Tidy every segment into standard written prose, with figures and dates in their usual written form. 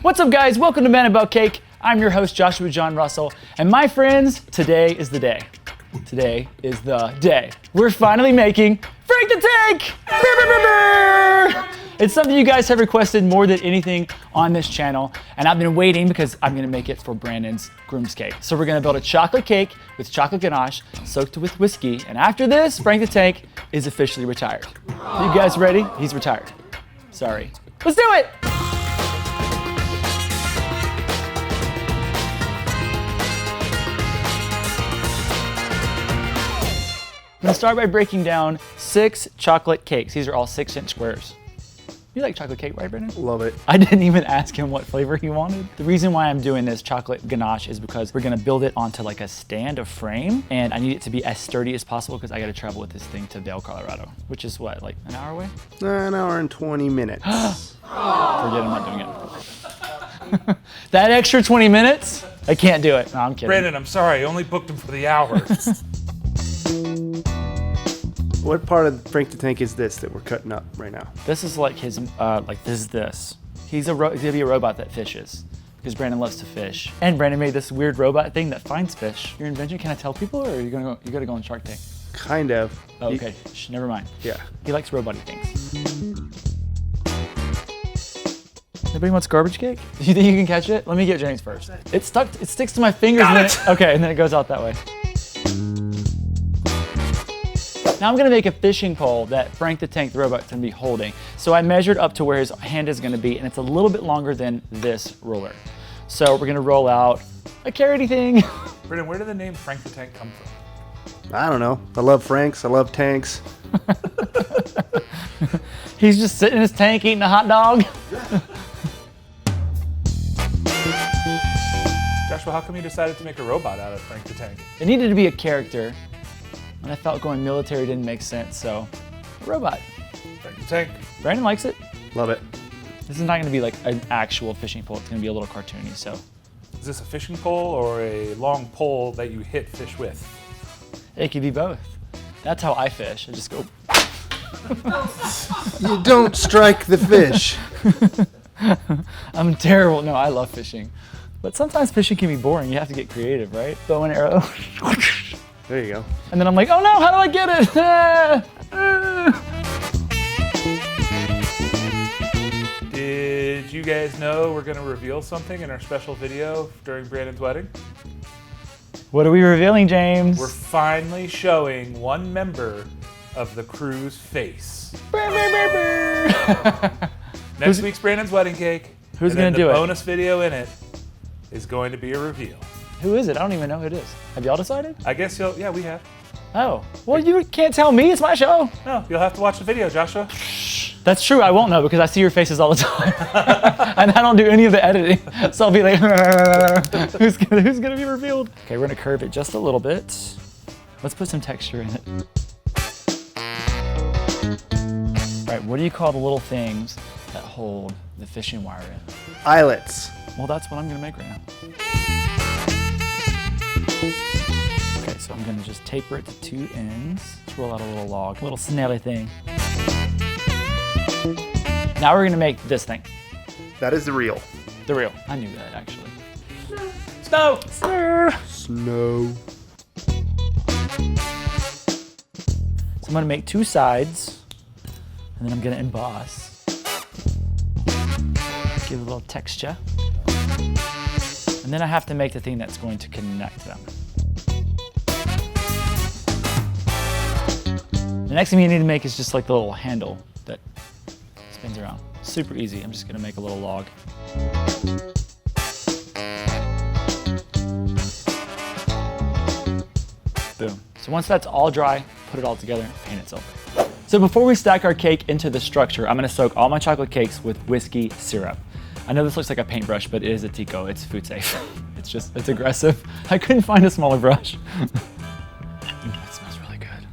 What's up, guys? Welcome to Man About Cake. I'm your host, Joshua John Russell, and my friends, today is the day. Today is the day. We're finally making Frank the Tank! It's something you guys have requested more than anything on this channel, and I've been waiting because I'm gonna make it for Brandon's Groom's cake. So we're gonna build a chocolate cake with chocolate ganache soaked with whiskey, and after this, Frank the Tank is officially retired. You guys ready? He's retired. Sorry. Let's do it! I'm gonna start by breaking down 6 chocolate cakes. These are all 6-inch squares. You like chocolate cake, right, Brandon? Love it. I didn't even ask him what flavor he wanted. The reason why I'm doing this chocolate ganache is because we're gonna build it onto like a stand, a frame, and I need it to be as sturdy as possible because I gotta travel with this thing to Vail, Colorado, which is what, like an hour away? An hour and 20 minutes. Forget I'm not doing it. That extra 20 minutes? I can't do it. No, I'm kidding. Brandon, I'm sorry, I only booked him for the hour. What part of Frank the Tank is this that we're cutting up right now? This is like his, like this is this. He's gonna be a robot that fishes because Brandon loves to fish. And Brandon made this weird robot thing that finds fish. Your invention, can I tell people, or are you gotta go on Shark Tank? Kind of. Oh, okay, never mind. Yeah. He likes robot things. Anybody wants garbage cake? Do you think you can catch it? Let me get James first. It sticks to my fingers. Okay, and then it goes out that way. Now I'm gonna make a fishing pole that Frank the Tank, the robot's gonna be holding. So I measured up to where his hand is gonna be, and it's a little bit longer than this ruler. So we're gonna roll out a carroty thing. Brandon, where did the name Frank the Tank come from? I don't know. I love Franks. I love tanks. He's just sitting in his tank eating a hot dog. Joshua, how come you decided to make a robot out of Frank the Tank? It needed to be a character, and I felt going military didn't make sense, so a robot. Frank the Tank. Brandon likes it. Love it. This is not gonna be like an actual fishing pole. It's gonna be a little cartoony, so. Is this a fishing pole or a long pole that you hit fish with? It could be both. That's how I fish. I just go. You don't strike the fish. I'm terrible. No, I love fishing. But sometimes fishing can be boring. You have to get creative, right? Bow and arrow. There you go. And then I'm like, oh no, how do I get it? Did you guys know we're gonna reveal something in our special video during Brandon's wedding? What are we revealing, James? We're finally showing one member of the crew's face. Next week's Brandon's wedding cake. Who's gonna do it? The bonus video in it is going to be a reveal. Who is it? I don't even know who it is. Have y'all decided? I guess yeah, we have. Oh, well, you can't tell me. It's my show. No, you'll have to watch the video, Joshua. That's true. I won't know because I see your faces all the time. And I don't do any of the editing. So I'll be like, who's gonna be revealed? Okay, we're gonna curve it just a little bit. Let's put some texture in it. All right, what do you call the little things that hold the fishing wire in? Eyelets. Well, that's what I'm gonna make right now. Okay, so I'm gonna just taper it to 2 ends. Let's roll out a little log, a little snaily thing. Now we're gonna make this thing. That is the real. The real. I knew that, actually. Snow! Snow. So I'm gonna make 2 sides, and then I'm gonna emboss. Give it a little texture. And then I have to make the thing that's going to connect them. The next thing you need to make is just like the little handle that spins around. Super easy. I'm just gonna make a little log. Boom. So once that's all dry, put it all together and paint it silver. So before we stack our cake into the structure, I'm gonna soak all my chocolate cakes with whiskey syrup. I know this looks like a paintbrush, but it is a Tico. It's food safe. It's aggressive. I couldn't find a smaller brush. That smells really good.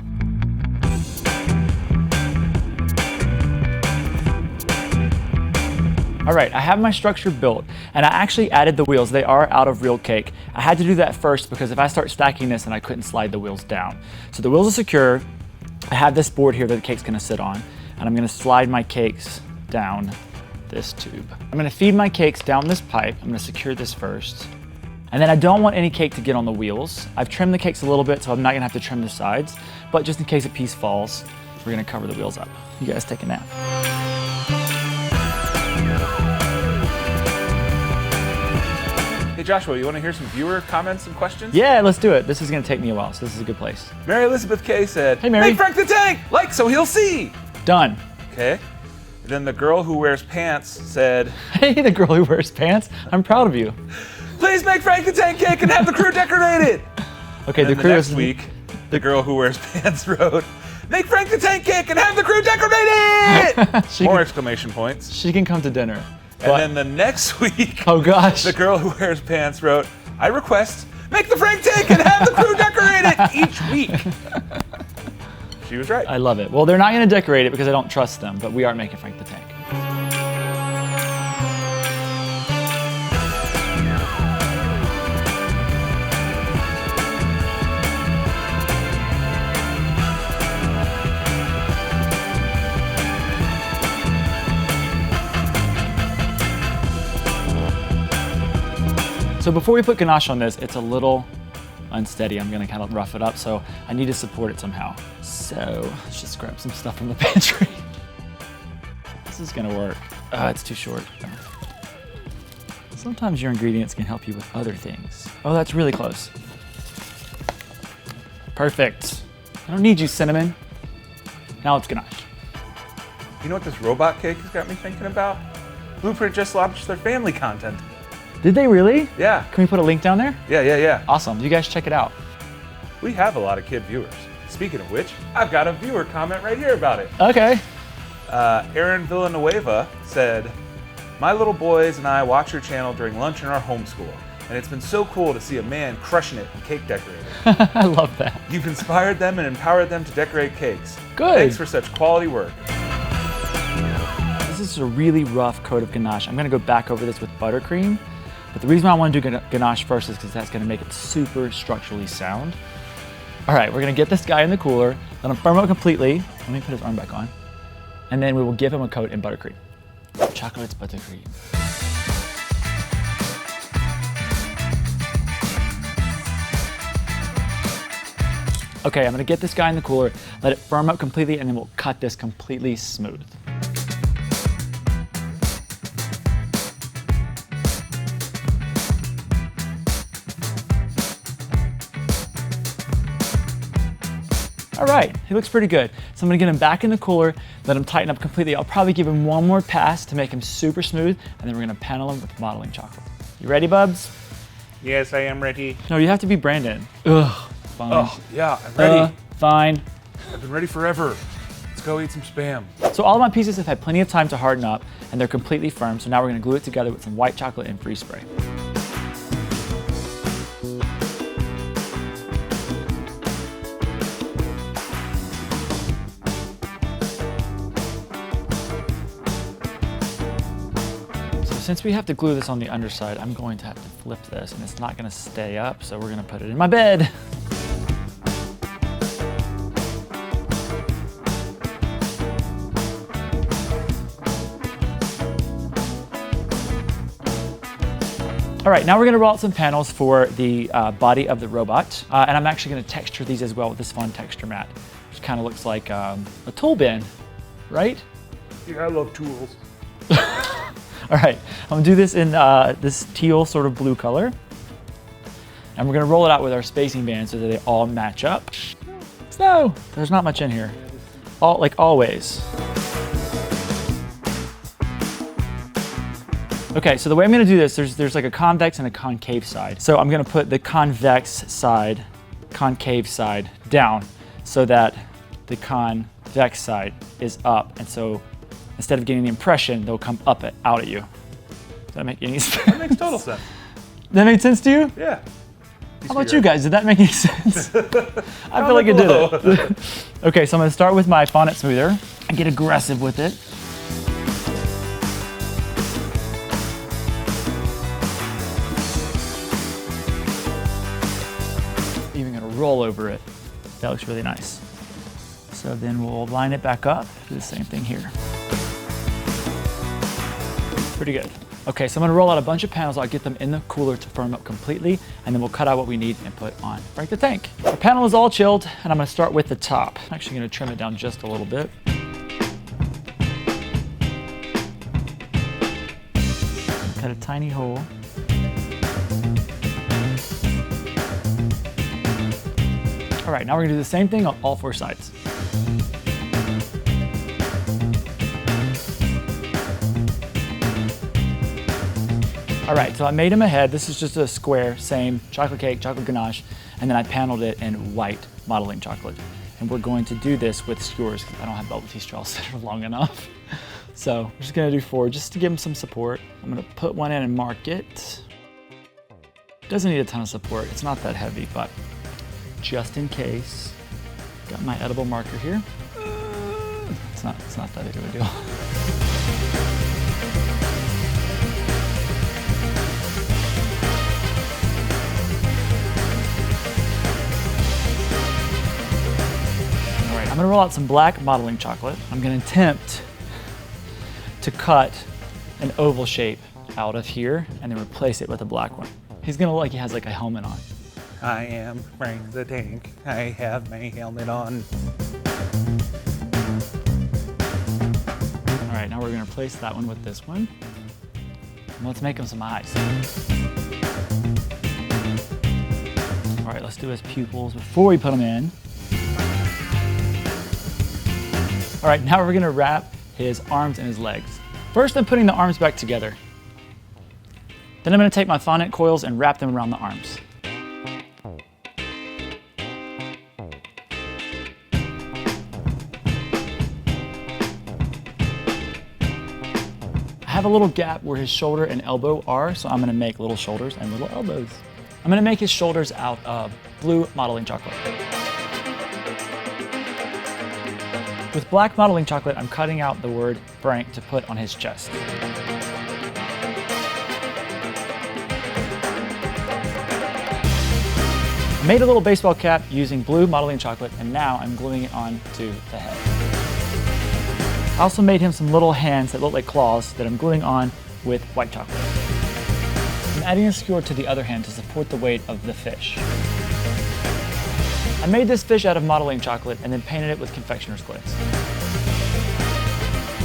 All right, I have my structure built, and I actually added the wheels. They are out of real cake. I had to do that first because if I start stacking this, then I couldn't slide the wheels down. So the wheels are secure. I have this board here that the cake's gonna sit on, and I'm gonna slide my cakes down this tube. I'm gonna feed my cakes down this pipe. I'm gonna secure this first. And then I don't want any cake to get on the wheels. I've trimmed the cakes a little bit, so I'm not gonna have to trim the sides, but just in case a piece falls, we're gonna cover the wheels up. You guys take a nap. Hey Joshua, you want to hear some viewer comments and questions? Yeah, let's do it. This is gonna take me a while, so this is a good place. Mary Elizabeth K said, Hey, Mary. Make Frank the Tank, like so he'll see. Done. Okay. And then the girl who wears pants said, Hey, the girl who wears pants, I'm proud of you. please make Frank the Tank cake and have the crew decorated. Okay, And the then crew next is week, the girl who wears pants wrote, make Frank the Tank cake and have the crew decorated. She More can- exclamation points. She can come to dinner. And then the next week, Oh gosh. the girl who wears pants wrote, I request, make the Frank Tank and have the crew decorated each week. She was right. I love it. Well, they're not gonna decorate it because I don't trust them, but we are making Frank the Tank. So before we put ganache on this, it's a little unsteady. I'm gonna kind of rough it up, so I need to support it somehow. So let's just grab some stuff from the pantry. This is gonna work. It's too short. Sometimes your ingredients can help you with other things. Oh, that's really close. Perfect. I don't need you, cinnamon. Now it's ganache. You know what this robot cake has got me thinking about? Bluprint just launched their family content. Did they really? Yeah. Can we put a link down there? Yeah. Awesome. You guys check it out. We have a lot of kid viewers. Speaking of which, I've got a viewer comment right here about it. Okay. Aaron Villanueva said, my little boys and I watch your channel during lunch in our homeschool, and it's been so cool to see a man crushing it in cake decorating. I love that. You've inspired them and empowered them to decorate cakes. Good. Thanks for such quality work. This is a really rough coat of ganache. I'm gonna go back over this with buttercream, but the reason why I wanna do ganache first is because that's gonna make it super structurally sound. All right, we're gonna get this guy in the cooler, let him firm up completely. Let me put his arm back on. And then we will give him a coat in buttercream. Chocolate's buttercream. Okay, I'm gonna get this guy in the cooler, let it firm up completely, and then we'll cut this completely smooth. All right, he looks pretty good. So I'm gonna get him back in the cooler, let him tighten up completely. I'll probably give him one more pass to make him super smooth, and then we're gonna panel him with modeling chocolate. You ready, Bubs? Yes, I am ready. No, you have to be Brandon. Ugh, fine. Oh, yeah, I'm ready. Fine. I've been ready forever. Let's go eat some Spam. So all of my pieces have had plenty of time to harden up, and they're completely firm, so now we're gonna glue it together with some white chocolate and freeze spray. Since we have to glue this on the underside, I'm going to have to flip this, and it's not gonna stay up, so we're gonna put it in my bed. All right, now we're gonna roll out some panels for the body of the robot, and I'm actually gonna texture these as well with this fun texture mat, which kind of looks like a tool bin, right? Yeah, I love tools. All right, I'm gonna do this in this teal sort of blue color. And we're gonna roll it out with our spacing band so that they all match up. No, there's not much in here. Like always. Okay, so the way I'm gonna do this, there's like a convex and a concave side. So I'm gonna put the concave side down so that the convex side is up. And so instead of getting the impression, they'll come out at you. Does that make any sense? That makes total sense. That made sense to you? Yeah. How about you guys? Did that make any sense? I feel like it did it. Okay, so I'm gonna start with my fondant smoother and get aggressive with it. Even gonna roll over it. That looks really nice. So then we'll line it back up, do the same thing here. Pretty good. Okay, so I'm gonna roll out a bunch of panels. I'll get them in the cooler to firm up completely, and then we'll cut out what we need and put on Frank the Tank. Our panel is all chilled, and I'm gonna start with the top. I'm actually gonna trim it down just a little bit. Cut a tiny hole. All right, now we're gonna do the same thing on all 4 sides. All right, so I made him a head. This is just a square, same chocolate cake, chocolate ganache, and then I paneled it in white modeling chocolate. And we're going to do this with skewers because I don't have bubble tea straws that are long enough. So we're just gonna do 4 just to give him some support. I'm gonna put one in and mark it. Doesn't need a ton of support. It's not that heavy, but just in case. Got my edible marker here. It's not that big of a deal. I'm gonna roll out some black modeling chocolate. I'm gonna attempt to cut an oval shape out of here and then replace it with a black one. He's gonna look like he has like a helmet on. I am Frank the Tank. I have my helmet on. All right, now we're gonna replace that one with this one. And let's make him some eyes. All right, let's do his pupils before we put them in. All right, now we're gonna wrap his arms and his legs. First, I'm putting the arms back together. Then I'm gonna take my fondant coils and wrap them around the arms. I have a little gap where his shoulder and elbow are, so I'm gonna make little shoulders and little elbows. I'm gonna make his shoulders out of blue modeling chocolate. With black modeling chocolate, I'm cutting out the word Frank to put on his chest. I made a little baseball cap using blue modeling chocolate, and now I'm gluing it onto the head. I also made him some little hands that look like claws that I'm gluing on with white chocolate. I'm adding a skewer to the other hand to support the weight of the fish. I made this fish out of modeling chocolate and then painted it with confectioner's glaze.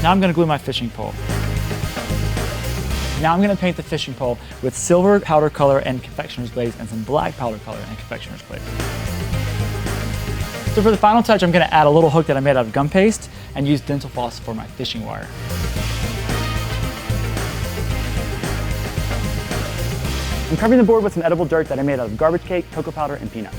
Now I'm gonna glue my fishing pole. Now I'm gonna paint the fishing pole with silver powder color and confectioner's glaze and some black powder color and confectioner's glaze. So for the final touch, I'm gonna add a little hook that I made out of gum paste and use dental floss for my fishing wire. I'm covering the board with some edible dirt that I made out of garbage cake, cocoa powder, and peanuts.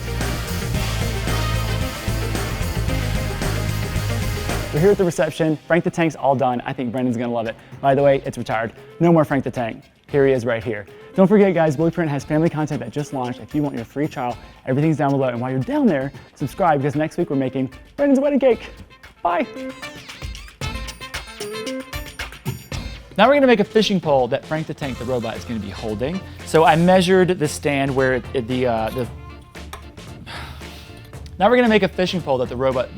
We're here at the reception. Frank the Tank's all done. I think Brendan's gonna love it. By the way, it's retired. No more Frank the Tank. Here he is right here. Don't forget, guys, Bluprint has family content that just launched. If you want your free trial, everything's down below. And while you're down there, subscribe because next week we're making Brendan's wedding cake. Bye. Now we're gonna make a fishing pole that Frank the Tank, the robot, is gonna be holding. So I measured the stand where now we're gonna make a fishing pole that the robot,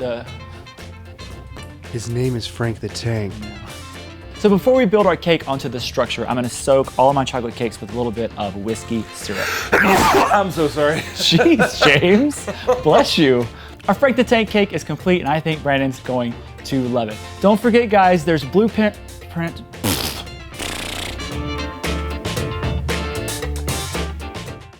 His name is Frank the Tank. So before we build our cake onto this structure, I'm gonna soak all of my chocolate cakes with a little bit of whiskey syrup. I'm so sorry. Jeez, James, bless you. Our Frank the Tank cake is complete, and I think Brandon's going to love it. Don't forget, guys, there's Bluprint.